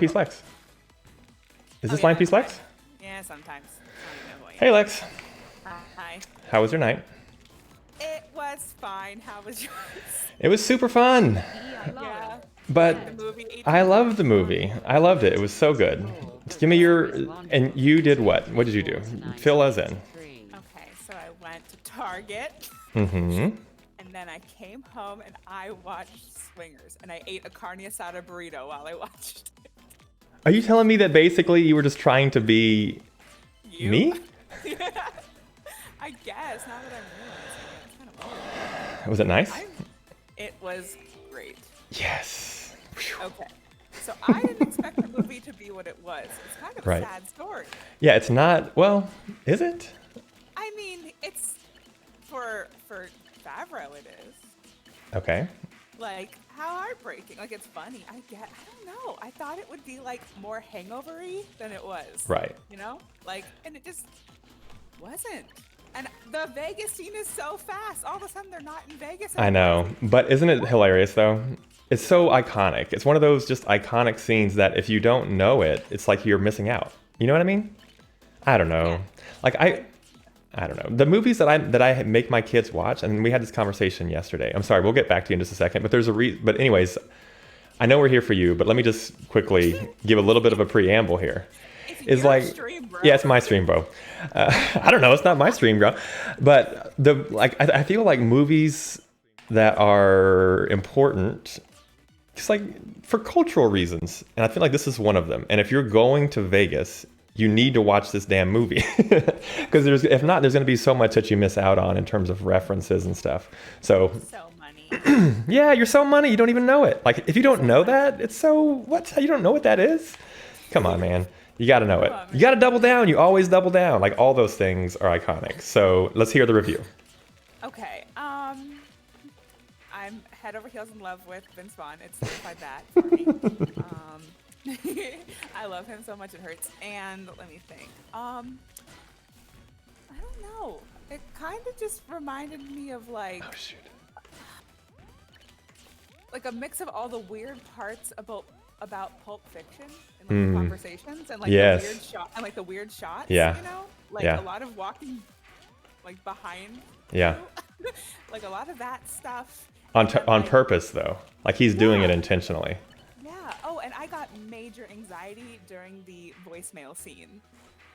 LinePieceLex. Is this LinePieceLex? Yeah, sometimes. I don't know who I am. Hey, Lex. Hi. How was your night? It was fine. How was yours? It was super fun. Yeah. But The movie 18 I loved the movie. I loved it. It was so good. Give me your... And you did what? What did you do? Fill us in. Okay, so I went to Target. Mm-hmm. And then I came home and I watched Swingers. And I ate a carne asada burrito while I watched it. Are you telling me that basically you were just trying to be me? I guess. Now that I'm realizing it, it's kind of weird. Was it nice? It was great. Yes. Whew. Okay. So I didn't expect the movie to be what it was. It's kind of a sad story. Yeah, it's not... Well, is it? I mean, it's... For Favreau, it is. Okay. Like, how heartbreaking. Like, it's funny. I don't know. I thought it would be, like, more hangover-y than it was. Right. You know? Like, and it just wasn't. And the Vegas scene is so fast. All of a sudden, they're not in Vegas anymore. I know. But isn't it hilarious, though? It's so iconic. It's one of those just iconic scenes that if you don't know it, it's like you're missing out. You know what I mean? I don't know. Yeah. Like, I don't know. The movies that I make my kids watch, and we had this conversation yesterday. I'm sorry, we'll get back to you in just a second. But there's a but anyways, I know we're here for you, but let me just quickly give a little bit of a preamble here. It's like, stream, bro. Yeah, it's my stream, bro. I don't know, it's not my stream, bro. But I feel like movies that are important, just like for cultural reasons, and I feel like this is one of them. And if you're going to Vegas, you need to watch this damn movie because if not, there's going to be so much that you miss out on in terms of references and stuff. So money. Yeah, you're so money. You don't even know it. Like if you don't know that, it's so what? You don't know what that is? Come on, man. You got to know it. You got to double down. You always double down. Like all those things are iconic. So let's hear the review. Okay. I'm head over heels in love with Vince Vaughn. It's like that for me. I love him so much it hurts. And let me think. I don't know. It kind of just reminded me of like like a mix of all the weird parts about Pulp Fiction and like the conversations and like the weird shot and like the weird shots. Yeah. You know, like a lot of walking like behind. Yeah. Like a lot of that stuff. On purpose though. Like he's doing it intentionally. Yeah. Oh, and I got major anxiety during the voicemail scene.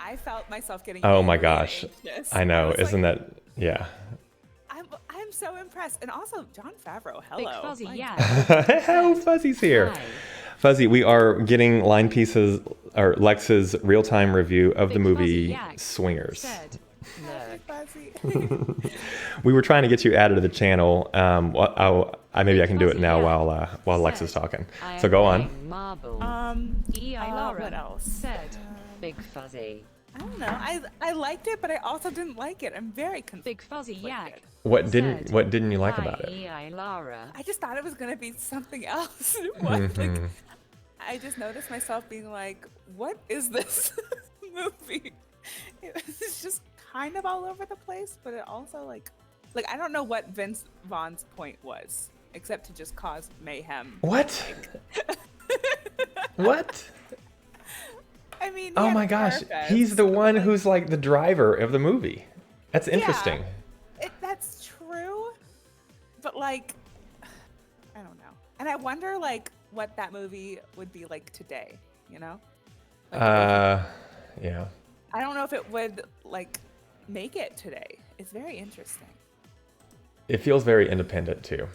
I felt myself getting Oh my gosh. anxious. I know. Isn't that I'm so impressed. And also Jon Favreau, hello. Big Fuzzy, yeah. Hello, Fuzzy's here. Hi. Fuzzy, we are getting Lex's real-time review of Big the movie Fuzzy, Swingers. Said, Hi, Fuzzy. We were trying to get you added to the channel. Maybe I can do it now Fuzzy, while Lex is talking. I So am go on. playing Marble. What else? Said, Big Fuzzy. I don't know. I liked it, but I also didn't like it. I'm very confused. Big Fuzzy Yak. What didn't you like about it? Hi, Lara. I just thought it was gonna be something else. Like, I just noticed myself being like, "What is this movie?" It's just kind of all over the place, but it also like I don't know what Vince Vaughn's point was, except to just cause mayhem. What? What? I mean, Oh my gosh, he's the one who's like the driver of the movie. That's interesting. That's true, but like, I don't know. And I wonder like what that movie would be like today, you know? Like, yeah. I don't know if it would like make it today. It's very interesting. It feels very independent too.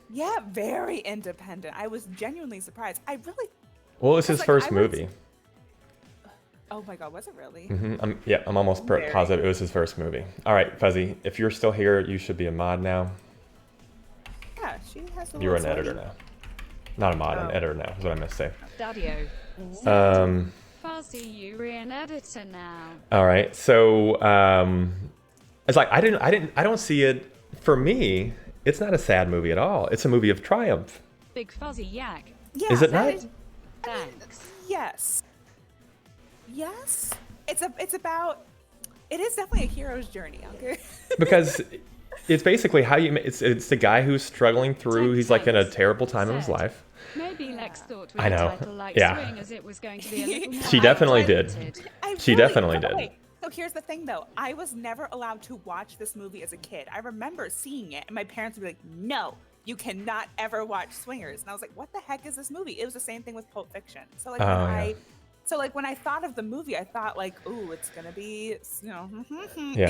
Yeah, very independent. I was genuinely surprised. Well, it's his first movie. Oh my God, was it really? I'm almost positive it was his first movie. All right, Fuzzy, if you're still here, you should be a mod now. Yeah, she has. You're an editor now. Not a mod, an editor now. Is what I meant to say. Daddy-o. Fuzzy, you're an editor now. All right, so it's like I don't see it. For me, it's not a sad movie at all. It's a movie of triumph. Big Fuzzy Yak. Yeah, Is it not? Thanks. Yes. Yes. It is definitely a hero's journey. Okay. Because It's basically how you. It's the guy who's struggling through. He's like in a terrible time of his Said. life. Maybe Lex thought with I a know. title like Yeah. Swing as it was going to be a little more She definitely did. light-hearted. She definitely but did. wait, so here's the thing, though. I was never allowed to watch this movie as a kid. I remember seeing it, and my parents would be like, "No, you cannot ever watch Swingers." And I was like, "What the heck is this movie?" It was the same thing with Pulp Fiction. So like, Oh, when yeah. when I thought of the movie, I thought like, "Ooh, it's gonna be, Yeah.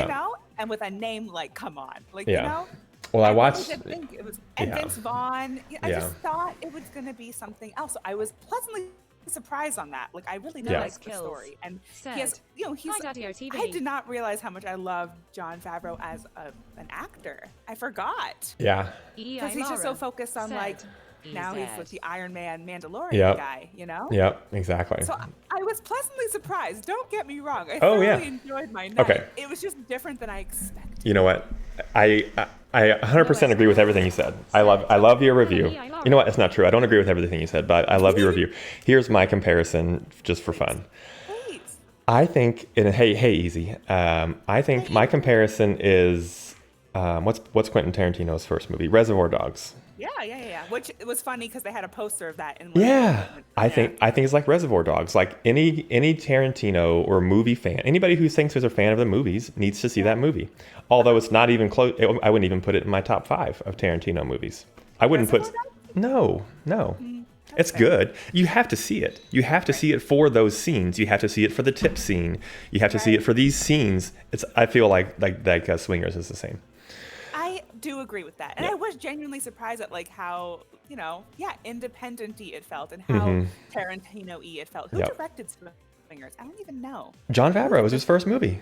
you know," and with a name like, "Come on," like, Yeah. you know. Well, I really watched. did think it was, and Yeah. Vince Vaughn. I Yeah. just thought it was gonna be something else. So I was pleasantly surprised on that. Like, I really did Yeah. like the Kills. story, and Said. he has, he's. Hi, Daddy OTV. I did not realize how much I loved Jon Favreau as an actor. I forgot Yeah. because he's just so focused on like now he's with the Iron Man Mandalorian Yep. guy, Yep. Exactly. So I was pleasantly surprised. Don't get me wrong. I Oh, thoroughly yeah. enjoyed my night. Okay. It was just different than I expected. You know what? I 100% agree with everything you said. I love your review. You know what? It's not true. I don't agree with everything you said, but I love your review. Here's my comparison, just for fun. Please. I think, and hey, easy. I think my comparison is what's Quentin Tarantino's first movie? Reservoir Dogs. Yeah. Which it was funny because they had a poster of that in one of the Yeah, moments. I think it's like Reservoir Dogs. Like any Tarantino or movie fan, anybody who thinks they're a fan of the movies needs to see that movie. Although it's not even close. I wouldn't even put it in my top 5 of Tarantino movies. I wouldn't put. Reservoir No. It's fair. good. You have to see it. You have to see it for those scenes. You have to see it for the tip scene. You have to see it for these scenes. I feel like Swingers is the same. I do agree with that. And I was genuinely surprised at like how, independent-y it felt and how Tarantino-y it felt. Who Yep. directed Swingers? I don't even know. John Favreau was his first movie.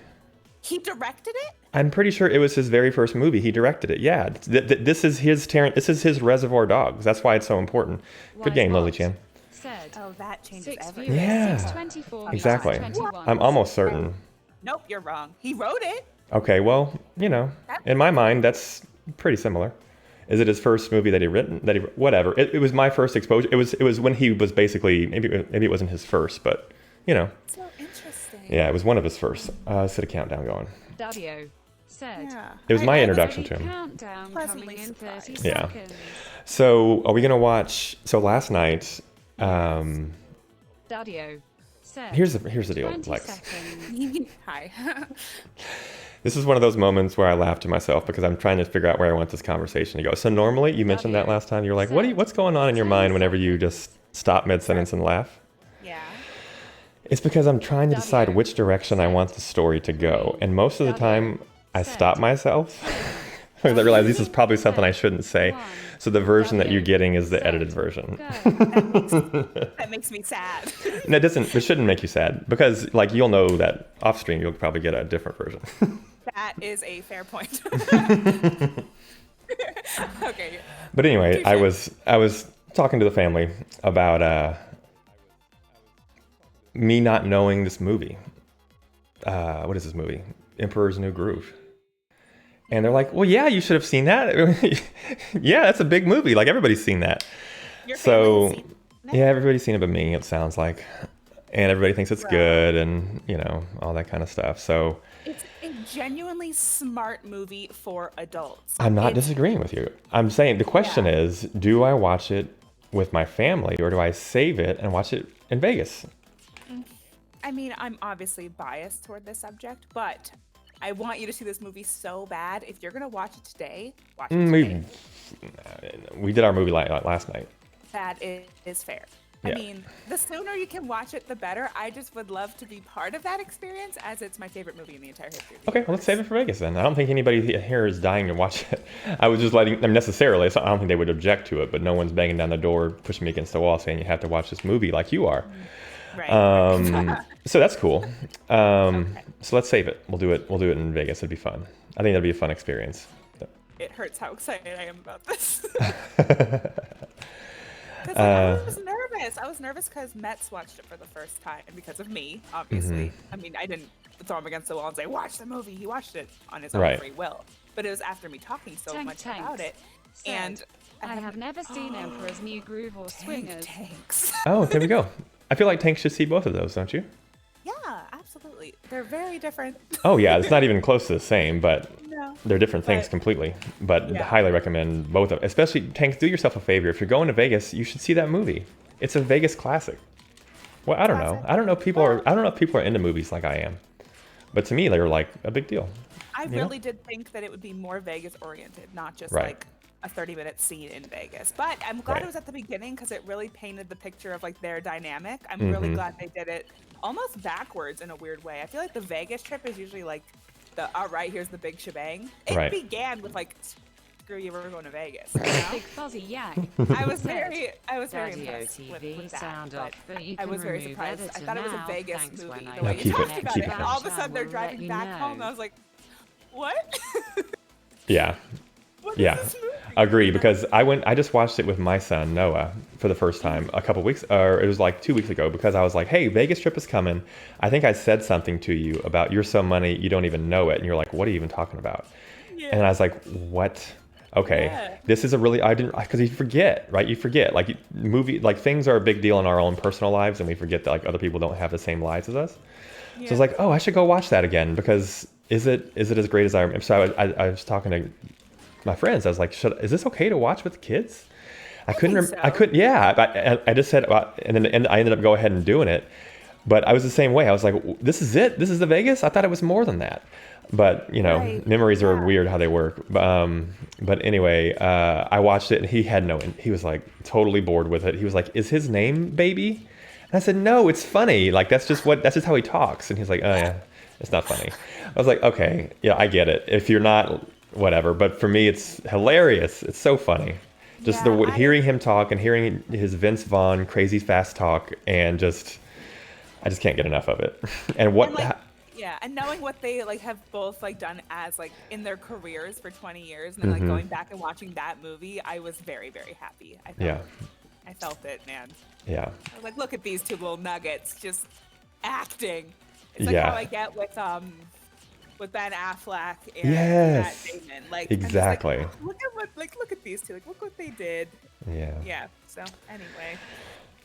He directed it? I'm pretty sure it was his very first movie. He directed it. Yeah, this is his This is his Reservoir Dogs. That's why it's so important. Good Wise game, Lily What Chan. Said. Oh, that changes 6 everything. viewers, Yeah. 624 Exactly. 21. I'm almost certain. Nope, you're wrong. He wrote it. Okay, well, in my mind, that's pretty similar. Is it his first movie that he written? Whatever. It was my first exposure. It was when he was basically maybe it wasn't his first, but So interesting. yeah, it was one of his first. Set a countdown going. Daddio said. Yeah. It was my I introduction to him. Countdown Pleasantly coming in 30 surprised. Yeah. seconds. So are we gonna watch? So last night, Daddio said. here's the deal, 20 Lex. seconds. Hi. This is one of those moments where I laugh to myself because I'm trying to figure out where I want this conversation to go. So normally, you mentioned that last time. You're like, what's going on in your mind whenever you just stop mid-sentence and laugh? Yeah. It's because I'm trying to decide which direction I want the story to go. And most of the time, I stop myself because I realize this is probably something I shouldn't say. So the version that you're getting is the edited version. That makes me sad. No, it shouldn't make you sad because like you'll know that off stream you'll probably get a different version. That is a fair point. Okay. But anyway, I was talking to the family about me not knowing this movie. What is this movie? Emperor's New Groove. And they're like, well, yeah, you should have seen that. Yeah, that's a big movie. Like everybody's seen that. Your family has seen it? Yeah, everybody's seen it but me, it sounds like. And everybody thinks it's good and, all that kind of stuff. So It's a genuinely smart movie for adults. I'm not disagreeing with you. I'm saying the question is, do I watch it with my family or do I save it and watch it in Vegas? I mean, I'm obviously biased toward this subject, but I want you to see this movie so bad. If you're going to watch it today, watch it today. We did our movie last night. That is fair. Yeah. I mean, the sooner you can watch it, the better. I just would love to be part of that experience as it's my favorite movie in the entire history. Of the Okay, well, let's save it for Vegas then. I don't think anybody here is dying to watch it. I was just letting them necessarily. So I don't think they would object to it, but no one's banging down the door, pushing me against the wall, saying you have to watch this movie like you are. Right. So that's cool. So let's save it. We'll do it in Vegas. It'd be fun. I think that'd be a fun experience. It hurts how excited I am about this. Because I was nervous. I was nervous because Metz watched it for the first time because of me, obviously. I mean, I didn't throw him against the wall and say, watch the movie. He watched it on his own free will. But it was after me talking so much about it. And I have never seen Emperor's New Groove or Swingers. Tanks. Oh, there we go. I feel like Tank should see both of those, don't you? Yeah, absolutely. They're very different. Oh yeah, it's not even close to the same, but No. know. they're different things But- completely, but Yeah. highly recommend both of them. Especially, Tank, do yourself a favor. If you're going to Vegas, you should see that movie. It's a Vegas classic. Well, I don't know. Classic? I don't know if people are into movies like I am. But to me, they were like a big deal. I You know? really did think that it would be more Vegas oriented, not just Right. like a 30-minute scene in Vegas. But I'm glad Right. it was at the beginning because it really painted the picture of like their dynamic. I'm Mm-hmm. really glad they did it almost backwards in a weird way. I feel like the Vegas trip is usually like the all right, here's the big shebang. It Right. began with like screw you, we're going to Vegas. You Big know? fuzzy yak. I was very Daddy impressed OTV with that. sound But off, but you I can was very remove surprised. I editor thought it was a now, Vegas thanks movie. when I The way No, you keep it, talked about keep it, it. and all of a I sudden they're will driving let you back know. home. I was like, what? Yeah. What is Yeah, this movie? agree. Because I just watched it with my son Noah for the first time a couple weeks, or it was like 2 weeks ago. Because I was like, "Hey, Vegas trip is coming." I think I said something to you about you're so money you don't even know it, and you're like, "What are you even talking about?" Yeah. And I was like, "What? Okay, Yeah. this is a really I didn't because you forget, right? You forget like things are a big deal in our own personal lives, and we forget that like other people don't have the same lives as us. So I Yeah. was like, oh, I should go watch that again because is it as great as I remember? So I was talking to my friends. I was like, is this okay to watch with the kids? I couldn't. think I so. couldn't. Yeah. I just said, and then I ended up going ahead and doing it. But I was the same way. I was like, this is it. This is the Vegas. I thought it was more than that. But Right. memories are Yeah. weird how they work. But anyway, I watched it and he was like totally bored with it. He was like, "Is his name Baby?" And I said, "No, it's funny. Like that's just how he talks." And he's like, "Oh yeah, it's not funny." I was like, "Okay, yeah, I get it. If you're not, whatever." But for me, it's hilarious. It's so funny. Just Yeah, hearing him talk and hearing his Vince Vaughn crazy fast talk and I just can't get enough of it. And what? And like, yeah, and knowing what they like have both like done as like in their careers for 20 years, and then like going back and watching that movie, I was very, very happy. I felt it, man. Yeah. I was like, look at these two little nuggets just acting. It's like Yeah. how I get with Ben Affleck and Yes. Matt Damon. Like I'm just like, Exactly. look at these two. Like look what they did. Yeah. Yeah. So anyway,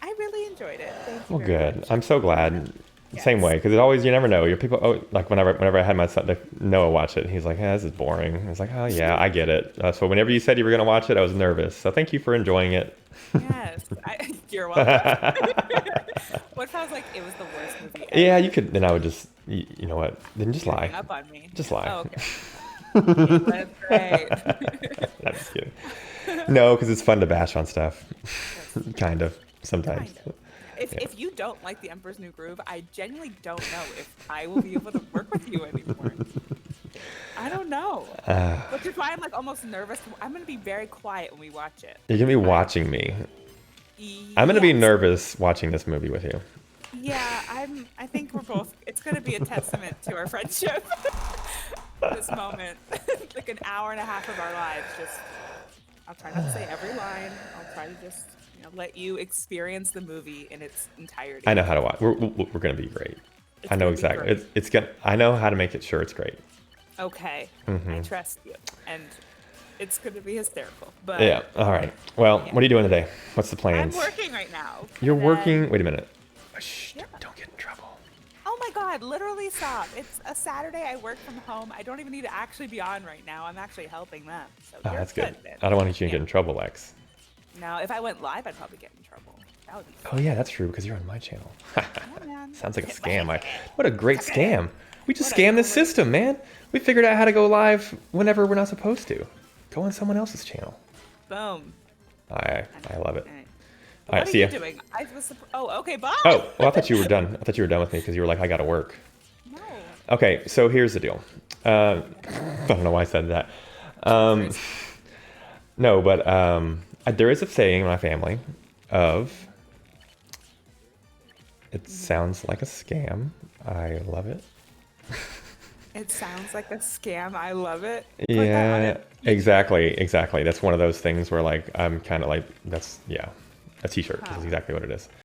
I really enjoyed it. Thank you. Well, very good. much. I'm so glad. Same Yes. way, because you never know. Your people, like whenever I had my son, Noah watch it, and he's like, this is boring. I was like, oh yeah, I get it. So whenever you said you were gonna watch it, I was nervous. So thank you for enjoying it. Yes. You're welcome. What if I was like, it was the worst movie ever? Yeah, you could. Then I would just, you know what? Then just You're lie. giving up on me. Just lie. Oh, okay. That's great. I'm just kidding. No, because it's fun to bash on stuff. Kind of sometimes. Kind of. If you don't like The Emperor's New Groove, I genuinely don't know if I will be able to work with you anymore. I don't know. Which is why I'm like almost nervous. I'm gonna be very quiet when we watch it. You're gonna be watching me. I'm gonna be Yes. nervous watching this movie with you. Yeah, I think we're both. It's gonna be a testament to our friendship. This moment, like an hour and a half of our lives. Just, I'll try not to say every line. I'll try to just, let you experience the movie in its entirety. I know how to watch. We're gonna be great. It's I know gonna be exactly. great. It's gonna. I know how to make it sure it's great. Okay, Mm-hmm. I trust you, and it's gonna be hysterical. But Yeah. All right. Well, Yeah. what are you doing today? What's the I'm plans? working right now. You're and then- working. Wait a minute. Shh, Yeah. don't get in trouble. Oh my God! Literally stop. It's a Saturday. I work from home. I don't even need to actually be on right now. I'm actually helping them. So Oh, you're that's good. man. I don't want you to Yeah. get in trouble, Lex. No, if I went live, I'd probably get in trouble. That would be Oh yeah, that's true because you're on my channel. Yeah, man. Sounds like a scam. What a great scam. We just What a scammed this great- system, man. We figured out how to go live whenever we're not supposed to. Go on someone else's channel. Boom. I love it. All right. All right, What are see you ya. doing? I was. Oh, okay. Bye. Oh, well, I thought you were done. I thought you were done with me because you were like, I gotta work. No. Okay, so here's the deal. I don't know why I said that. No, but there is a saying in my family of, it sounds like a scam. I love it. It sounds like a scam. I love it. Put that on Yeah, it. exactly. That's one of those things where like I'm kind of like, that's, yeah, a t-shirt. That's Huh. exactly what it is.